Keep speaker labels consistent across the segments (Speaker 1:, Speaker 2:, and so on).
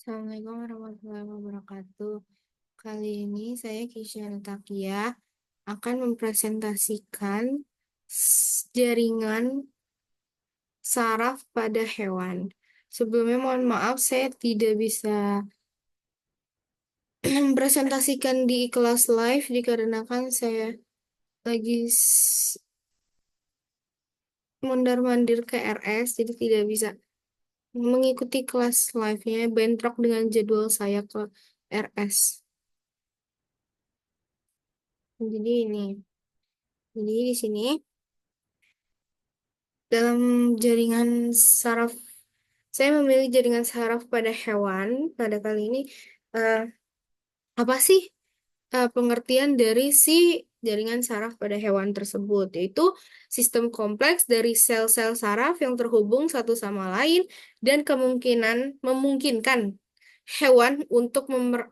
Speaker 1: Assalamualaikum warahmatullahi wabarakatuh. Kali ini saya Kisha Takia akan mempresentasikan jaringan saraf pada hewan. Sebelumnya mohon maaf saya tidak bisa mempresentasikan di kelas live dikarenakan saya lagi mondar-mandir ke RS jadi tidak bisa mengikuti kelas live-nya bentrok dengan jadwal saya ke RS. Jadi ini. Jadi di sini dalam jaringan saraf, saya memilih jaringan saraf pada hewan. Pada kali ini, eh, apa sih pengertian dari si jaringan saraf pada hewan tersebut? Yaitu sistem kompleks dari sel-sel saraf yang terhubung satu sama lain dan memungkinkan hewan untuk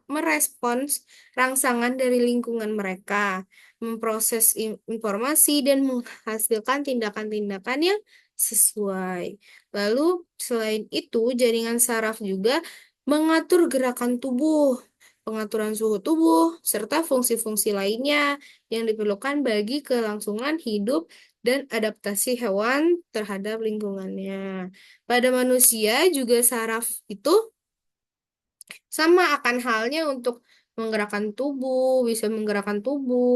Speaker 1: merespons rangsangan dari lingkungan mereka, memproses informasi, dan menghasilkan tindakan-tindakan yang sesuai. Lalu, selain itu, jaringan saraf juga mengatur gerakan tubuh, pengaturan suhu tubuh, serta fungsi-fungsi lainnya yang diperlukan bagi kelangsungan hidup dan adaptasi hewan terhadap lingkungannya. Pada manusia juga saraf itu sama akan halnya untuk menggerakkan tubuh,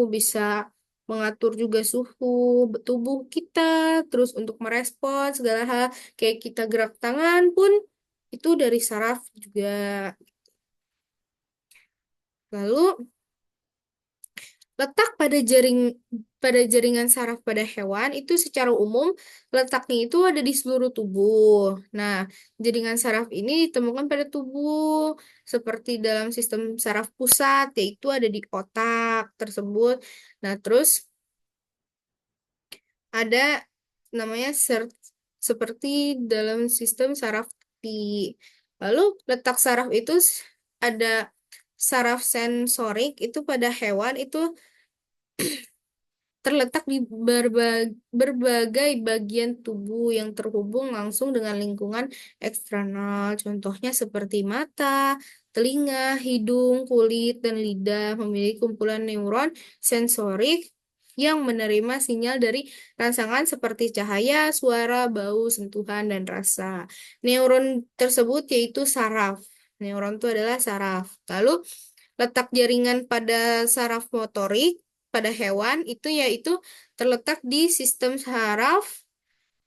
Speaker 1: bisa mengatur juga suhu tubuh kita, terus untuk merespons segala hal, kayak kita gerak tangan pun itu dari saraf juga. Lalu letak pada jaringan saraf pada hewan itu secara umum letaknya itu ada di seluruh tubuh. Nah, jaringan saraf ini ditemukan pada tubuh seperti dalam sistem saraf pusat yaitu ada di otak tersebut. Nah, terus ada namanya seperti dalam sistem saraf T. Lalu letak saraf itu ada saraf sensorik itu pada hewan itu terletak di berbagai bagian tubuh yang terhubung langsung dengan lingkungan eksternal. Contohnya seperti mata, telinga, hidung, kulit, dan lidah memiliki kumpulan neuron sensorik yang menerima sinyal dari rangsangan seperti cahaya, suara, bau, sentuhan, dan rasa. Neuron tersebut yaitu saraf. Neuron itu adalah saraf. Lalu letak jaringan pada saraf motorik pada hewan itu yaitu terletak di sistem saraf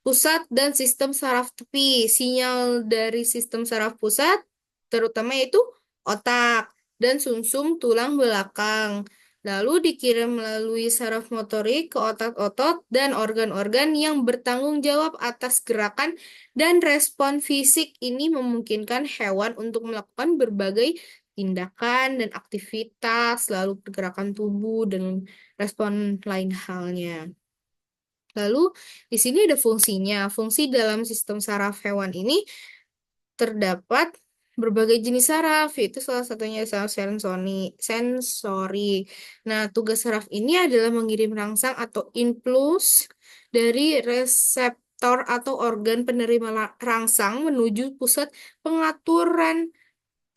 Speaker 1: pusat dan sistem saraf tepi. Sinyal dari sistem saraf pusat terutama yaitu otak dan sumsum tulang belakang. Lalu dikirim melalui saraf motorik ke otot-otot dan organ-organ yang bertanggung jawab atas gerakan dan respon fisik. Ini memungkinkan hewan untuk melakukan berbagai tindakan dan aktivitas, lalu pergerakan tubuh dan respon lain halnya. Lalu di sini ada fungsinya. Fungsi dalam sistem saraf hewan ini terdapat berbagai jenis saraf, yaitu salah satunya saraf sensori. Nah, tugas saraf ini adalah mengirim rangsang atau impuls dari reseptor atau organ penerima rangsang menuju pusat pengaturan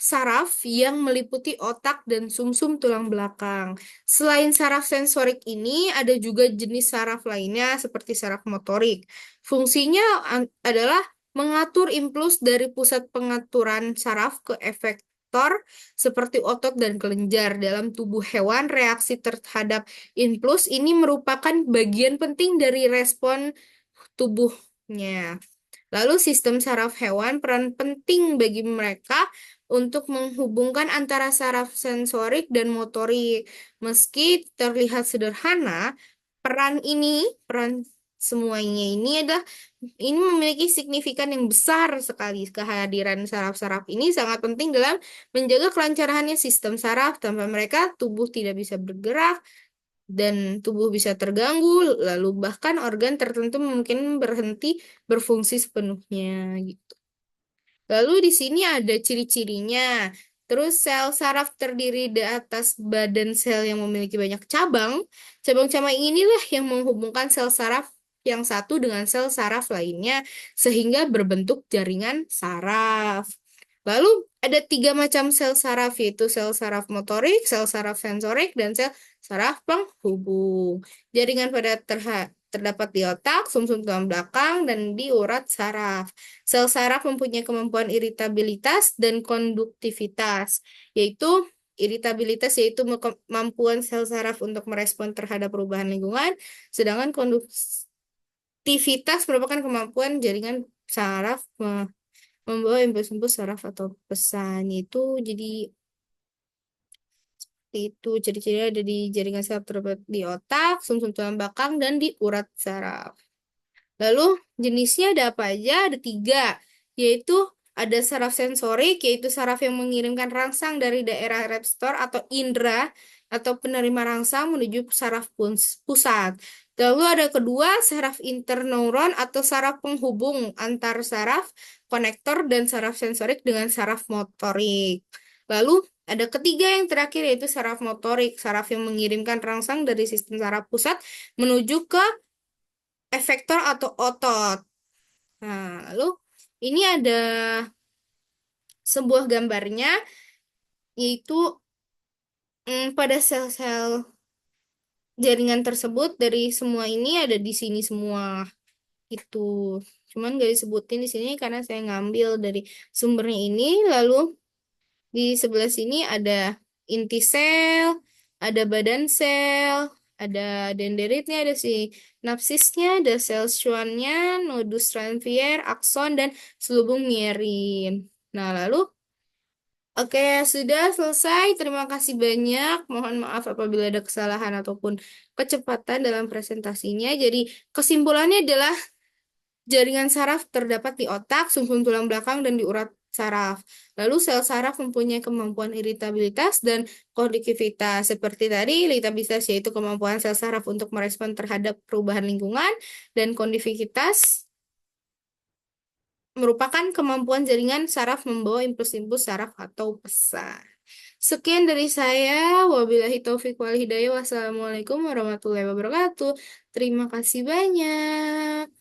Speaker 1: saraf yang meliputi otak dan sumsum tulang belakang. Selain saraf sensorik ini, ada juga jenis saraf lainnya seperti saraf motorik. Fungsinya adalah mengatur impuls dari pusat pengaturan saraf ke efektor seperti otot dan kelenjar dalam tubuh hewan. Reaksi terhadap impuls ini merupakan bagian penting dari respon tubuhnya. Lalu sistem saraf hewan peran penting bagi mereka untuk menghubungkan antara saraf sensorik dan motorik. Meski terlihat sederhana, peran semuanya ini memiliki signifikan yang besar sekali. Kehadiran saraf-saraf ini sangat penting dalam menjaga kelancarannya sistem saraf. Tanpa mereka, tubuh tidak bisa bergerak dan tubuh bisa terganggu, lalu bahkan organ tertentu mungkin berhenti berfungsi sepenuhnya gitu. Lalu di sini ada ciri-cirinya. Terus sel saraf terdiri di atas badan sel yang memiliki banyak cabang. Cabang-cabang inilah yang menghubungkan sel saraf yang satu dengan sel saraf lainnya sehingga berbentuk jaringan saraf. Lalu ada tiga macam sel saraf, yaitu sel saraf motorik, sel saraf sensorik, dan sel saraf penghubung. Jaringan pada terdapat di otak, sumsum tulang belakang, dan di urat saraf. Sel saraf mempunyai kemampuan iritabilitas dan konduktivitas, yaitu iritabilitas yaitu kemampuan sel saraf untuk merespon terhadap perubahan lingkungan, sedangkan konduktivitas merupakan kemampuan jaringan saraf membawa impuls-impuls saraf atau pesan. Itu ciri-ciri ada di jaringan saraf terdapat di otak, sumsum tulang belakang, dan di urat saraf. Lalu jenisnya ada apa aja? Ada tiga, yaitu ada saraf sensorik, yaitu saraf yang mengirimkan rangsang dari daerah reseptor atau indera atau penerima rangsang menuju saraf pusat. Lalu ada kedua, saraf interneuron atau saraf penghubung antar saraf, konektor, dan saraf sensorik dengan saraf motorik. Lalu ada ketiga yang terakhir yaitu saraf motorik, saraf yang mengirimkan rangsang dari sistem saraf pusat menuju ke efektor atau otot. Nah, lalu ini ada sebuah gambarnya, yaitu pada sel-sel jaringan tersebut dari semua ini ada di sini semua. Itu. Cuman gak disebutin di sini karena saya ngambil dari sumbernya ini. Lalu di sebelah sini ada inti sel, ada badan sel, ada dendritnya, ada sinapsisnya, ada sel Schwannnya, nodus Ranvier, akson, dan selubung mierin. Nah, lalu oke, sudah selesai. Terima kasih banyak. Mohon maaf apabila ada kesalahan ataupun kecepatan dalam presentasinya. Jadi, kesimpulannya adalah jaringan saraf terdapat di otak, sumsum tulang belakang, dan di urat saraf. Lalu sel saraf mempunyai kemampuan iritabilitas dan konduktivitas. Seperti tadi, iritabilitas yaitu kemampuan sel saraf untuk merespon terhadap perubahan lingkungan, dan konduktivitas merupakan kemampuan jaringan saraf membawa impuls-impuls saraf atau pesan. Sekian dari saya. Wabillahi taufiq wal hidayah. Wassalamualaikum warahmatullahi wabarakatuh. Terima kasih banyak.